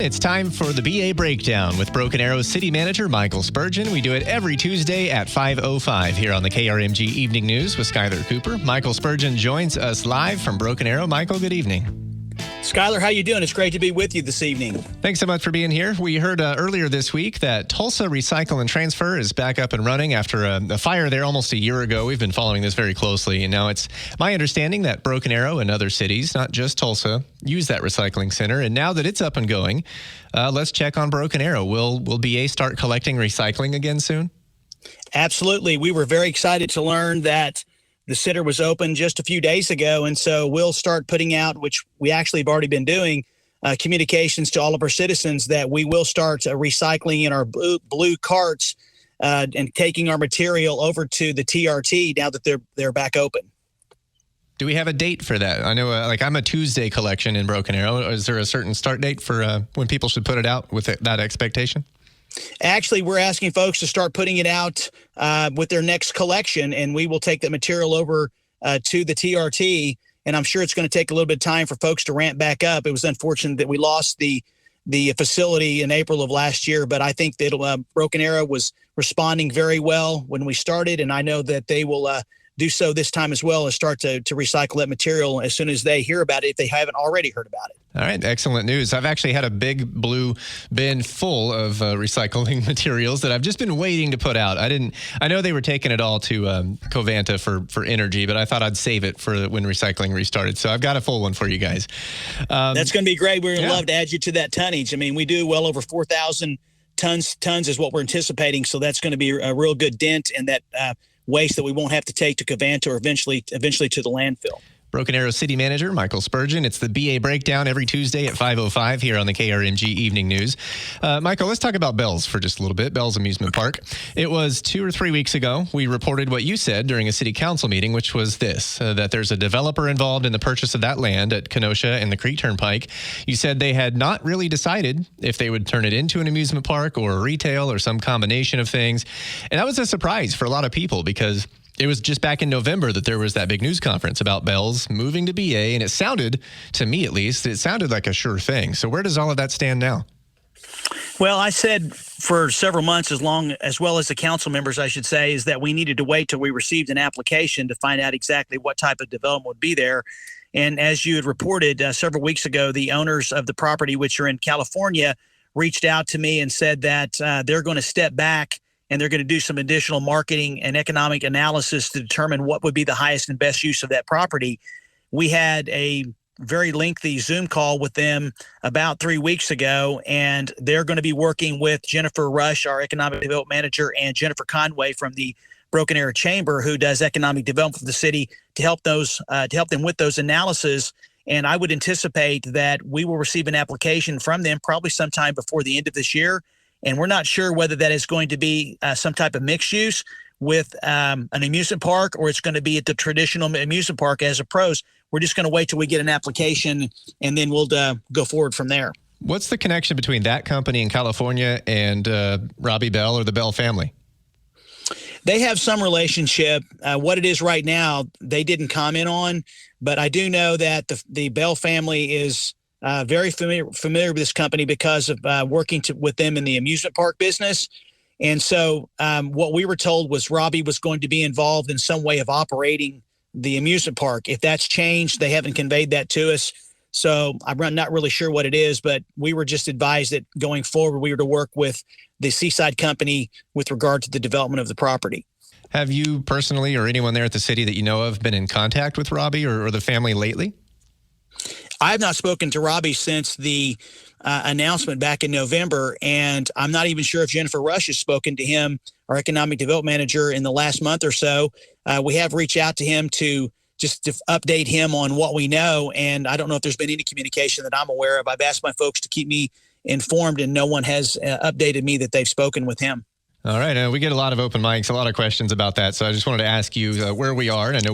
It's time for the BA Breakdown with Broken Arrow City Manager Michael Spurgeon. We do it every Tuesday at 5:05 here on the KRMG Evening News with Skyler Cooper. Michael Spurgeon joins us live from Broken Arrow. Michael, good evening. Skyler, how you doing? It's great to be with you this evening. Thanks so much for being here. We heard earlier this week that Tulsa Recycle and Transfer is back up and running after a fire there almost a year ago. We've been following this very closely, and now it's my understanding that Broken Arrow and other cities, not just Tulsa, use that recycling center. And now that it's up and going, let's check on Broken Arrow. Will BA start collecting recycling again soon? Absolutely. We were very excited to learn that the center was open just a few days ago, and so we'll start putting out, which we actually have already been doing, communications to all of our citizens that we will start recycling in our blue carts and taking our material over to the TRT now that they're back open. Do we have a date for that? I know, I'm a Tuesday collection in Broken Arrow. Is there a certain start date for when people should put it out with that expectation? Actually, we're asking folks to start putting it out with their next collection, and we will take the material over to the TRT. And I'm sure it's going to take a little bit of time for folks to ramp back up. It was unfortunate that we lost the facility in April of last year, but I think that Broken Arrow was responding very well when we started, and I know that they will do so this time as well, as start to recycle that material as soon as they hear about it, if they haven't already heard about it. All right, excellent news. I've actually had a big blue bin full of recycling materials that I've just been waiting to put out. I know they were taking it all to Covanta for energy, but I thought I'd save it for when recycling restarted. So I've got a full one for you guys. That's going to be great. We're going to love to add you to that tonnage. I mean, we do well over 4,000 tons is what we're anticipating. So that's going to be a real good dent in that waste that we won't have to take to Covanta or eventually to the landfill. Broken Arrow City Manager Michael Spurgeon. It's the BA Breakdown every Tuesday at 5:05 here on the KRMG Evening News. Michael, let's talk about Bell's for just a little bit. Bell's Amusement Park. It was 2 or 3 weeks ago we reported what you said during a city council meeting, which was this, that there's a developer involved in the purchase of that land at Kenosha and the Creek Turnpike. You said they had not really decided if they would turn it into an amusement park or a retail or some combination of things. And that was a surprise for a lot of people because it was just back in November that there was that big news conference about Bell's moving to BA, and it sounded, to me at least, like a sure thing. So where does all of that stand now? Well, I said for several months, as well as the council members, I should say, is that we needed to wait till we received an application to find out exactly what type of development would be there. And as you had reported several weeks ago, the owners of the property, which are in California, reached out to me and said that they're going to step back and they're going to do some additional marketing and economic analysis to determine what would be the highest and best use of that property. We had a very lengthy Zoom call with them about 3 weeks ago, and they're going to be working with Jennifer Rush, our economic development manager, and Jennifer Conway from the Broken Arrow Chamber, who does economic development for the city, to help them with those analyses. And I would anticipate that we will receive an application from them probably sometime before the end of this year. And we're not sure whether that is going to be some type of mixed use with an amusement park, or it's going to be at the traditional amusement park as a pros. We're just going to wait till we get an application, and then we'll go forward from there. What's the connection between that company in California and Robbie Bell or the Bell family? They have some relationship. What it is right now, they didn't comment on, but I do know that the Bell family is very familiar with this company because of working with them in the amusement park business. And so what we were told was Robbie was going to be involved in some way of operating the amusement park. If that's changed, they haven't conveyed that to us. So I'm not really sure what it is, but we were just advised that going forward, we were to work with the Seaside Company with regard to the development of the property. Have you personally or anyone there at the city that you know of been in contact with Robbie or the family lately? I have not spoken to Robbie since the announcement back in November, and I'm not even sure if Jennifer Rush has spoken to him, our economic development manager, in the last month or so. We have reached out to him to update him on what we know, and I don't know if there's been any communication that I'm aware of. I've asked my folks to keep me informed, and no one has updated me that they've spoken with him. All right. We get a lot of open mics, a lot of questions about that. So I just wanted to ask you where we are. And I know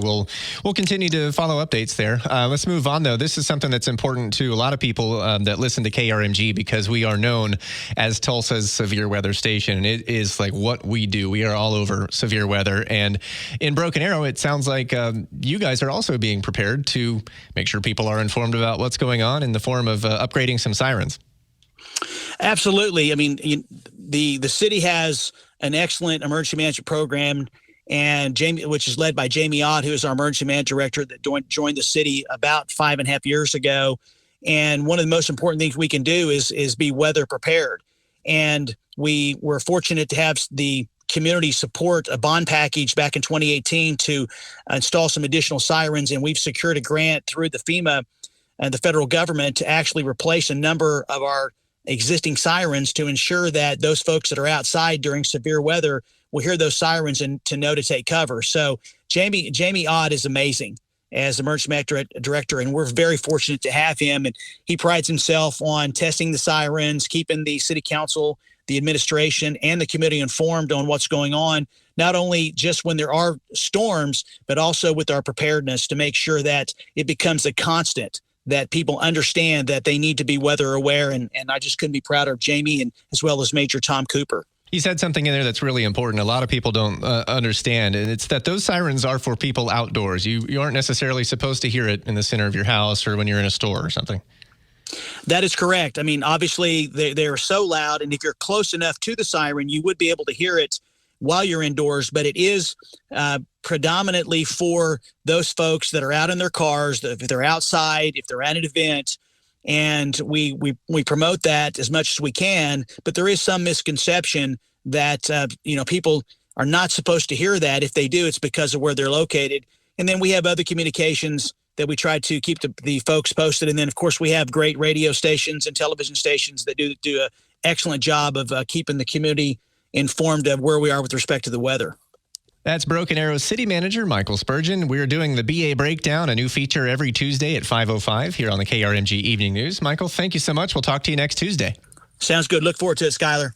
we'll continue to follow updates there. Let's move on, though. This is something that's important to a lot of people that listen to KRMG because we are known as Tulsa's severe weather station. And it is like what we do. We are all over severe weather. And in Broken Arrow, it sounds like you guys are also being prepared to make sure people are informed about what's going on in the form of upgrading some sirens. Absolutely. I mean, the city has an excellent emergency management program, and which is led by Jamie Ott, who is our emergency management director that joined the city about 5.5 years ago. And one of the most important things we can do is be weather prepared. And we were fortunate to have the community support a bond package back in 2018 to install some additional sirens, and we've secured a grant through the FEMA and the federal government to actually replace a number of our existing sirens to ensure that those folks that are outside during severe weather will hear those sirens and to know to take cover. So Jamie Ott is amazing as emergency management director, and we're very fortunate to have him. And he prides himself on testing the sirens, keeping the city council, the administration, and the committee informed on what's going on, not only just when there are storms, but also with our preparedness to make sure that it becomes a constant, that people understand that they need to be weather aware. And I just couldn't be prouder of Jamie, and as well as Major Tom Cooper. He said something in there that's really important. A lot of people don't understand, and it's that those sirens are for people outdoors. You aren't necessarily supposed to hear it in the center of your house or when you're in a store or something. That is correct. I mean, obviously, they're so loud, and if you're close enough to the siren, you would be able to hear it while you're indoors, but it is predominantly for those folks that are out in their cars, if they're outside, if they're at an event, and we promote that as much as we can. But there is some misconception that people are not supposed to hear that. If they do, it's because of where they're located. And then we have other communications that we try to keep the folks posted. And then, of course, we have great radio stations and television stations that do an excellent job of keeping the community informed of where we are with respect to the weather. That's Broken Arrow City Manager Michael Spurgeon. We're doing the BA Breakdown, a new feature every Tuesday at 5:05 here on the KRMG Evening News. Michael, thank you so much. We'll talk to you next Tuesday. Sounds good. Look forward to it, Skyler.